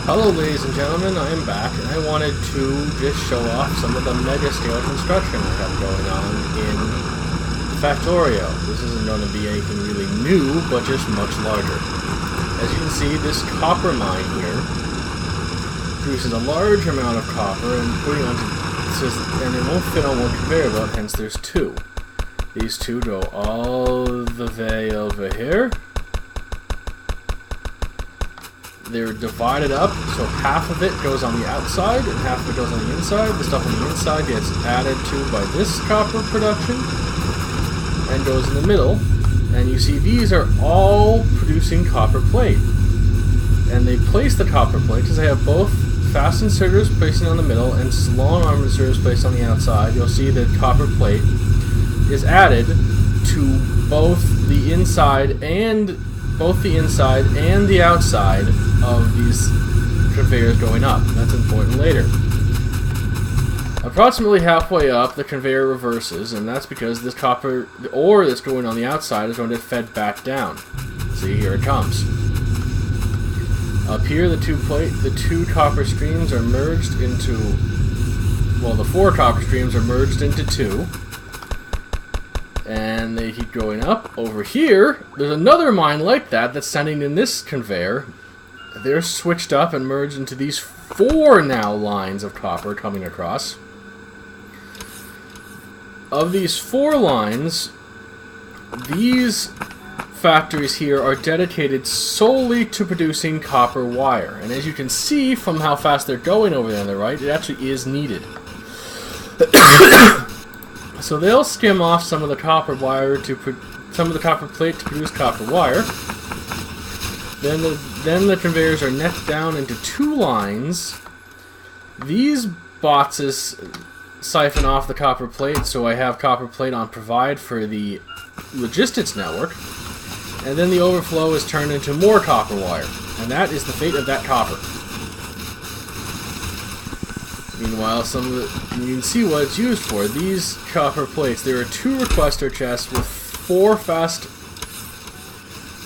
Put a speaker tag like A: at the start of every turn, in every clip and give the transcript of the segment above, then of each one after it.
A: Hello ladies and gentlemen, I am back, and I wanted to just show off some of the Megascale construction we have going on in Factorio. This isn't going to be anything really new, but just much larger. As you can see, this copper mine here produces a large amount of copper, and putting onto and it won't fit on one conveyor belt, hence there's two. These two go all the way over here. They're divided up, so half of it goes on the outside and half of it goes on the inside. The stuff on the inside gets added to by this copper production and goes in the middle. And you see these are all producing copper plate. And they place the copper plate because they have both fast inserters placing on the middle and long arm inserters placed on the outside. You'll see that copper plate is added to both the inside and the outside of these conveyors going up. That's important later. Approximately halfway up, the conveyor reverses, and that's because this copper, the ore that's going on the outside, is going to get fed back down. See, here it comes. Up here, the two copper streams are merged into, well, the four copper streams are merged into two. And they keep going up. Over here, there's another mine like that that's sending in this conveyor. They're switched up and merged into these four now lines of copper coming across. Of these four lines, these factories here are dedicated solely to producing copper wire. And as you can see from how fast they're going over there on the right, it actually is needed. So they'll skim off some of the copper wire some of the copper plate to produce copper wire. Then the conveyors are netted down into two lines. These boxes siphon off the copper plate, so I have copper plate on provide for the logistics network. And then the overflow is turned into more copper wire, and that is the fate of that copper. Meanwhile, you can see what it's used for. These copper plates, there are two requester chests with four fast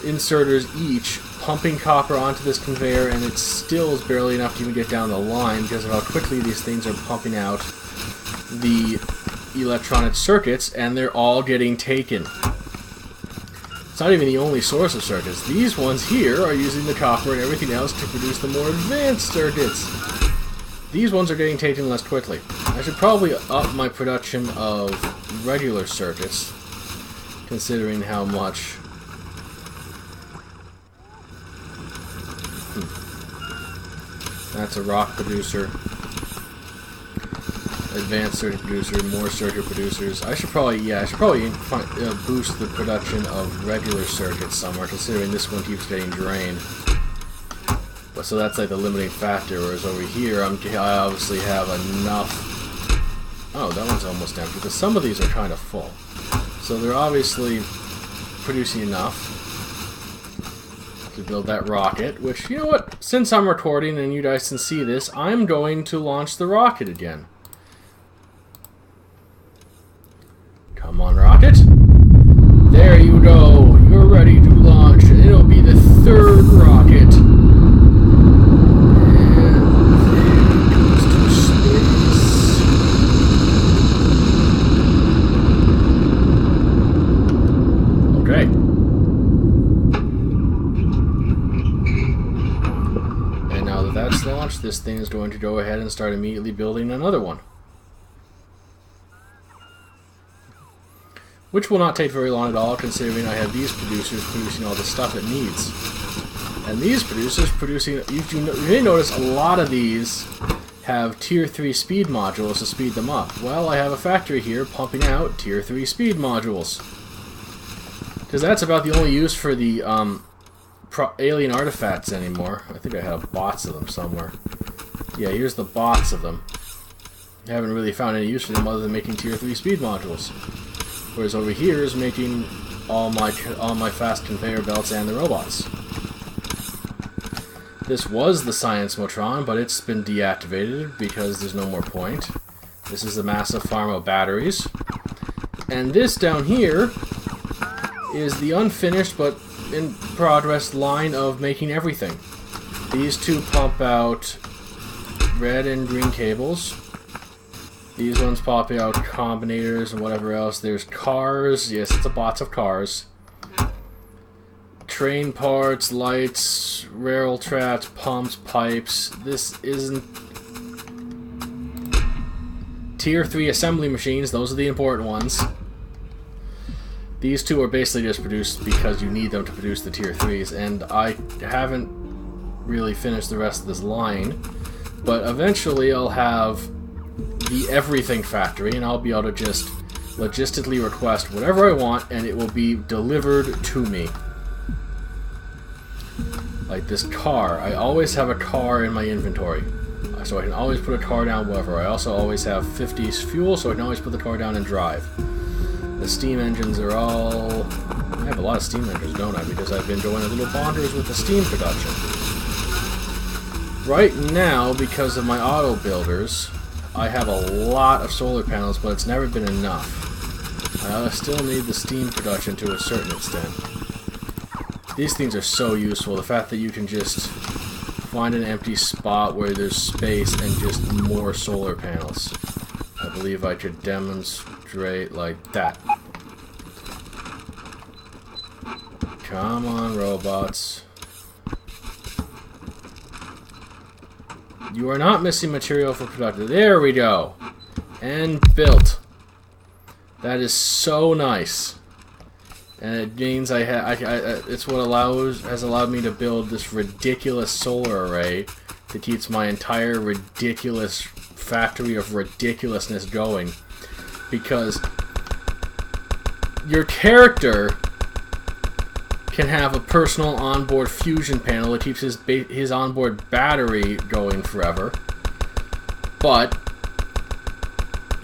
A: inserters each, pumping copper onto this conveyor, and it still is barely enough to even get down the line because of how quickly these things are pumping out the electronic circuits, and they're all getting taken. It's not even the only source of circuits. These ones here are using the copper and everything else to produce the more advanced circuits. These ones are getting taken less quickly. I should probably up my production of regular circuits, considering how much. That's a rock producer, advanced circuit producer, more circuit producers. I should probably boost the production of regular circuits somewhere, considering this one keeps getting drained. So that's like the limiting factor, whereas over here I obviously have enough. Oh, that one's almost empty, but some of these are kind of full. So they're obviously producing enough to build that rocket, which, you know what, since I'm recording and you guys can see this, I'm going to launch the rocket again. Come on, rocket. There you go. You're ready to launch, and it'll be the third rocket. This thing is going to go ahead and start immediately building another one, which will not take very long at all, considering I have these producers producing all the stuff it needs. And these producers producing, you may notice a lot of these have tier 3 speed modules to speed them up. Well, I have a factory here pumping out tier 3 speed modules, because that's about the only use for the alien artifacts anymore. I think I have bots of them somewhere. Yeah, here's the bots of them. I haven't really found any use for them other than making tier 3 speed modules. Whereas over here is making all my fast conveyor belts and the robots. This was the Science Motron, but it's been deactivated because there's no more point. This is the massive farm of batteries. And this down here is the unfinished but in progress line of making everything. These two pump out red and green cables. These ones pop out combinators and whatever else. There's cars. Yes, it's a bots of cars. Train parts, lights, rail traps, pumps, pipes. This isn't... Tier 3 assembly machines. Those are the important ones. These two are basically just produced because you need them to produce the Tier 3s. And I haven't really finished the rest of this line. But eventually I'll have the everything factory, and I'll be able to just logistically request whatever I want, and it will be delivered to me. Like this car. I always have a car in my inventory, so I can always put a car down wherever. I also always have 50 fuel, so I can always put the car down and drive. The steam engines are all... I have a lot of steam engines, don't I? Because I've been doing a little bonders with the steam production. Right now, because of my auto builders, I have a lot of solar panels, but it's never been enough. I still need the steam production to a certain extent. These things are so useful. The fact that you can just find an empty spot where there's space and just more solar panels. I believe I could demonstrate like that. Come on, robots. You are not missing material for production. There we go. And built. That is so nice. And it means it's what has allowed me to build this ridiculous solar array that keeps my entire ridiculous factory of ridiculousness going. Because your character can have a personal onboard fusion panel that keeps his onboard battery going forever. But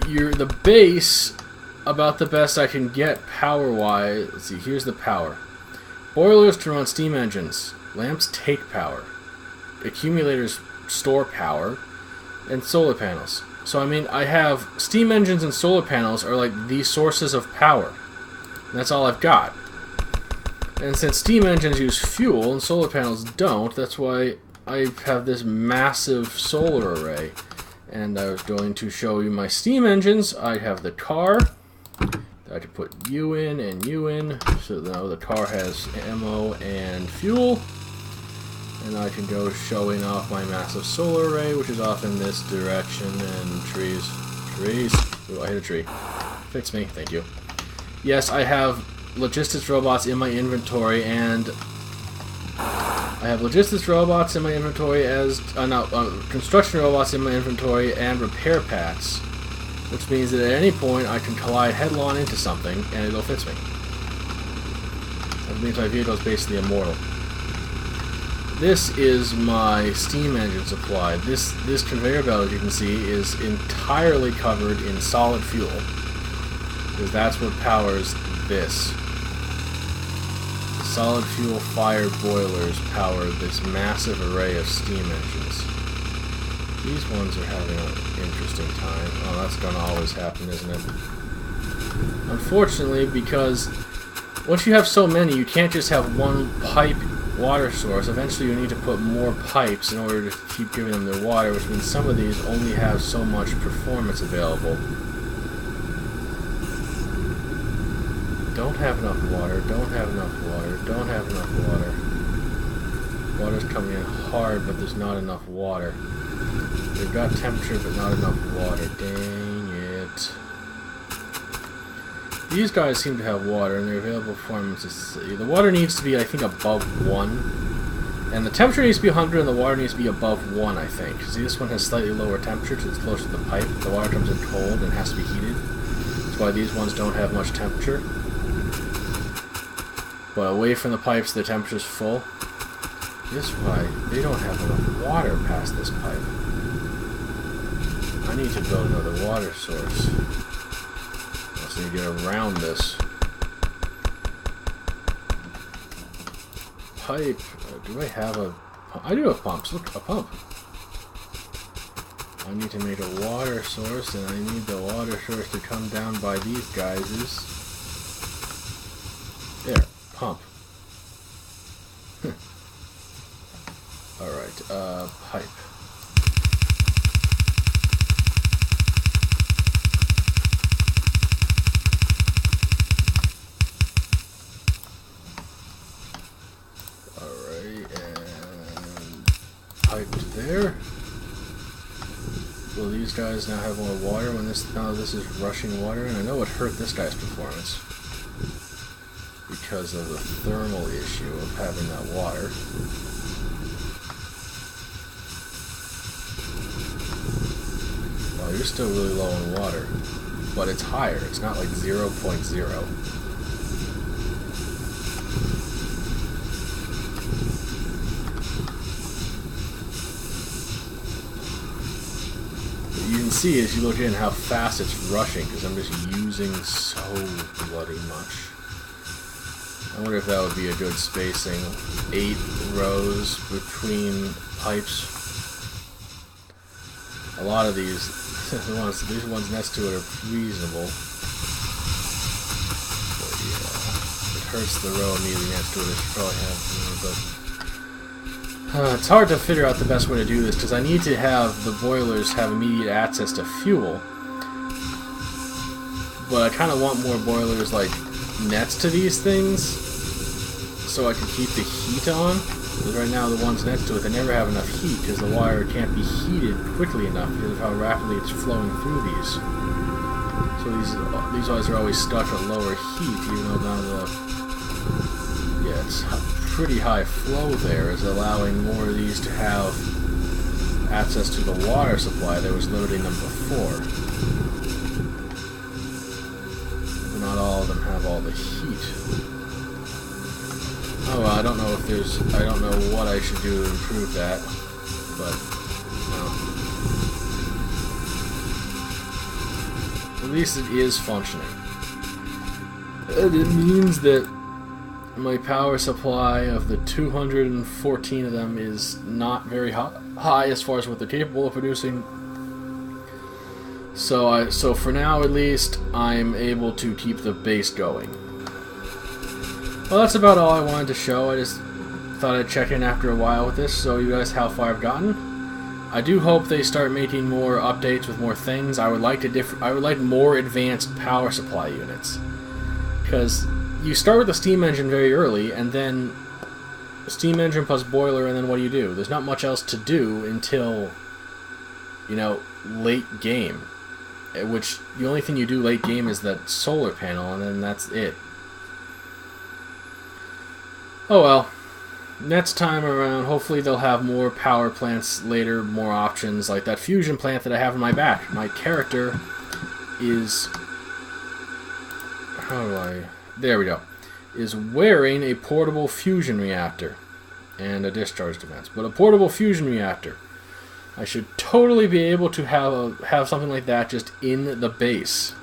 A: the base, about the best I can get power-wise. Let's see, here's the power. Boilers to run steam engines. Lamps take power. Accumulators store power. And solar panels. So I mean, I have steam engines and solar panels are like the sources of power. And that's all I've got. And since steam engines use fuel and solar panels don't, that's why I have this massive solar array. And I was going to show you my steam engines. I have the car. I could put you in and you in. So now the car has ammo and fuel. And I can go showing off my massive solar array, which is off in this direction. And trees. Trees. Ooh, I hit a tree. Fix me. Thank you. Yes, I have logistics robots in my inventory, and I have logistics robots in my inventory as construction robots in my inventory and repair packs, which means that at any point I can collide headlong into something and it'll fix me. That means my vehicle is basically immortal. This is my steam engine supply. This conveyor belt, as you can see, is entirely covered in solid fuel, because that's what powers this. Solid fuel fired boilers power this massive array of steam engines. These ones are having an interesting time. Oh, that's gonna always happen, isn't it? Unfortunately, because once you have so many, you can't just have one pipe water source. Eventually you need to put more pipes in order to keep giving them their water, which means some of these only have so much performance available. Don't have enough water, don't have enough water, don't have enough water. Water's coming in hard, but there's not enough water. They've got temperature, but not enough water. Dang it. These guys seem to have water, and their available performance is... The water needs to be, I think, above 1. And the temperature needs to be 100, and the water needs to be above 1, I think. See, this one has slightly lower temperature because it's close to the pipe. The water comes in cold and has to be heated. That's why these ones don't have much temperature. But away from the pipes, the temperature's full. This way, they don't have enough water past this pipe. I need to build another water source. I also need to get around this pipe. Do I have a... I do have pumps. Look, a pump. I need to make a water source, and I need the water source to come down by these guys. There. Pump. Alright, pipe. Alright, and pipe to there. Will these guys now have more water when this is rushing water? And I know it hurt this guy's performance because of the thermal issue of having that water. Well, you're still really low in water, but it's higher. It's not like 0.0. You can see as you look in how fast it's rushing because I'm just using so bloody much. I wonder if that would be a good spacing. 8 rows between pipes. A lot of these ones next to it are reasonable. But yeah, it hurts the row immediately next to it. I should probably have more, but it's hard to figure out the best way to do this because I need to have the boilers have immediate access to fuel. But I kind of want more boilers like next to these things so I can keep the heat on. Because right now the ones next to it, they never have enough heat because the wire can't be heated quickly enough because of how rapidly it's flowing through these. So these wires are always stuck at lower heat, even though now it's pretty high flow there is allowing more of these to have access to the water supply that was limiting them before. But not all of them have all the heat. Oh, well, I don't know if there's... I don't know what I should do to improve that, but... no. At least it is functioning. And it means that my power supply of the 214 of them is not very high as far as what they're capable of producing. So for now, at least, I'm able to keep the base going. Well, that's about all I wanted to show. I just thought I'd check in after a while with this, so you guys how far I've gotten. I do hope they start making more updates with more things. I would like more advanced power supply units, because you start with the steam engine very early, and then steam engine plus boiler, and then what do? There's not much else to do until, you know, late game. Which the only thing you do late game is that solar panel, and then that's it. Oh well, next time around, hopefully they'll have more power plants later, more options, like that fusion plant that I have in my back. My character is... how do I... there we go. Is wearing a portable fusion reactor and a discharge defense. But a portable fusion reactor. I should totally be able to have something like that just in the base.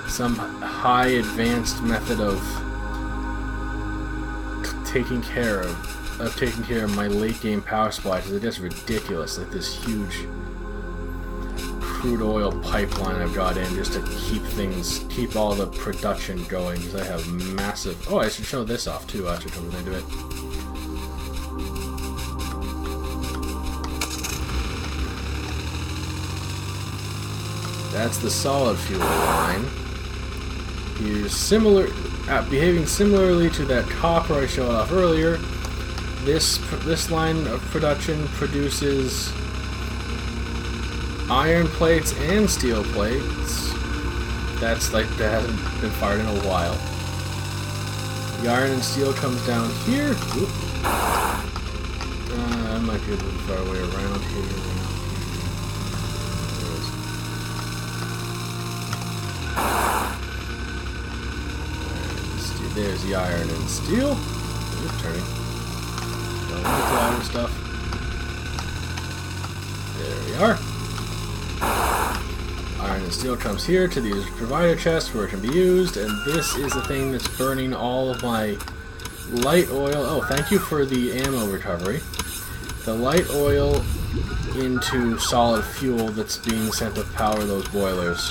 A: Some high advanced method of taking care of my late game power supply, because it's just ridiculous, like this huge crude oil pipeline I've got in just to keep all the production going, because I have massive... oh, I should show this off too, actually, when I do it. That's the solid fuel line. Here's behaving similarly to that copper I showed off earlier. This line of production produces iron plates and steel plates. That hasn't been fired in a while. The iron and steel comes down here. I might be a little far away around here. There's the iron and steel. Oops, turning. Don't look at the iron stuff. There we are. Iron and steel comes here to these provider chests where it can be used, and this is the thing that's burning all of my light oil. Oh, thank you for the ammo recovery. The light oil into solid fuel that's being sent to power those boilers.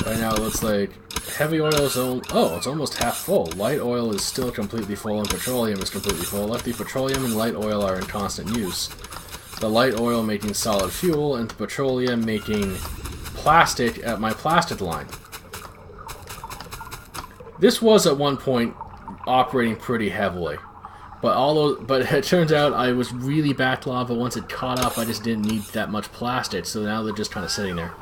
A: Right now it looks like heavy oil is it's almost half full. Light oil is still completely full, and petroleum is completely full. Left the petroleum and light oil are in constant use. The light oil making solid fuel, and the petroleum making plastic at my plastic line. This was at one point operating pretty heavily, but it turns out I was really backlogged. But once it caught up, I just didn't need that much plastic, so now they're just kind of sitting there.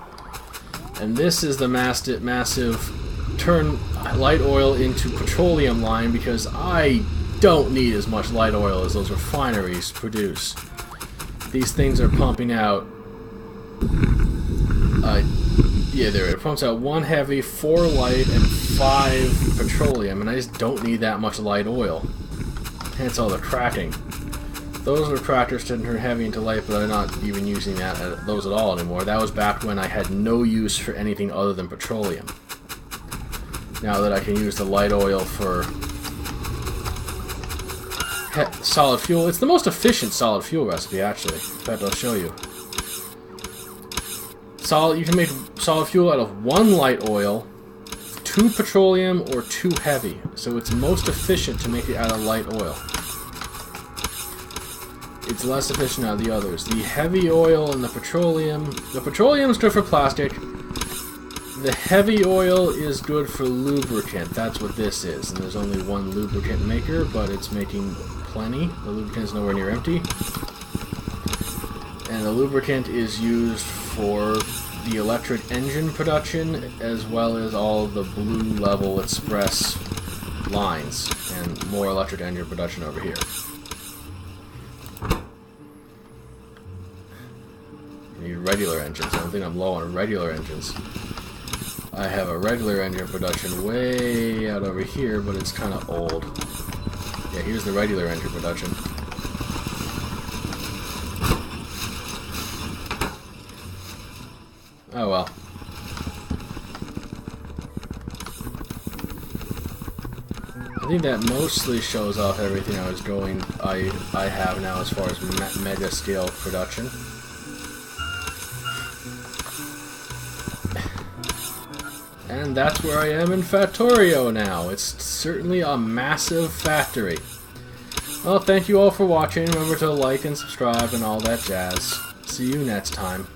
A: And this is the massive turn light oil into petroleum line, because I don't need as much light oil as those refineries produce. These things are pumping out. Yeah, there it pumps out 1 heavy, 4 light, and 5 petroleum, and I just don't need that much light oil. Hence all the cracking. Those are tractors to turn heavy into light, but I'm not even using those at all anymore. That was back when I had no use for anything other than petroleum. Now that I can use the light oil for solid fuel, it's the most efficient solid fuel recipe, actually. In fact, I'll show you. You can make solid fuel out of 1 light oil, 2 petroleum, or 2 heavy. So it's most efficient to make it out of light oil. It's less efficient out of the others. The heavy oil and the petroleum is good for plastic. The heavy oil is good for lubricant. That's what this is. And there's only 1 lubricant maker, but it's making plenty. The lubricant is nowhere near empty. And the lubricant is used for the electric engine production, as well as all the Blue Level Express lines, and more electric engine production over here. I need regular engines. I don't think I'm low on regular engines. I have a regular engine production way out over here, but it's kind of old. Yeah, here's the regular engine production. Oh well. I think that mostly shows off everything I have now as far as mega scale production. And that's where I am in Factorio now. It's certainly a massive factory. Well, thank you all for watching. Remember to like and subscribe and all that jazz. See you next time.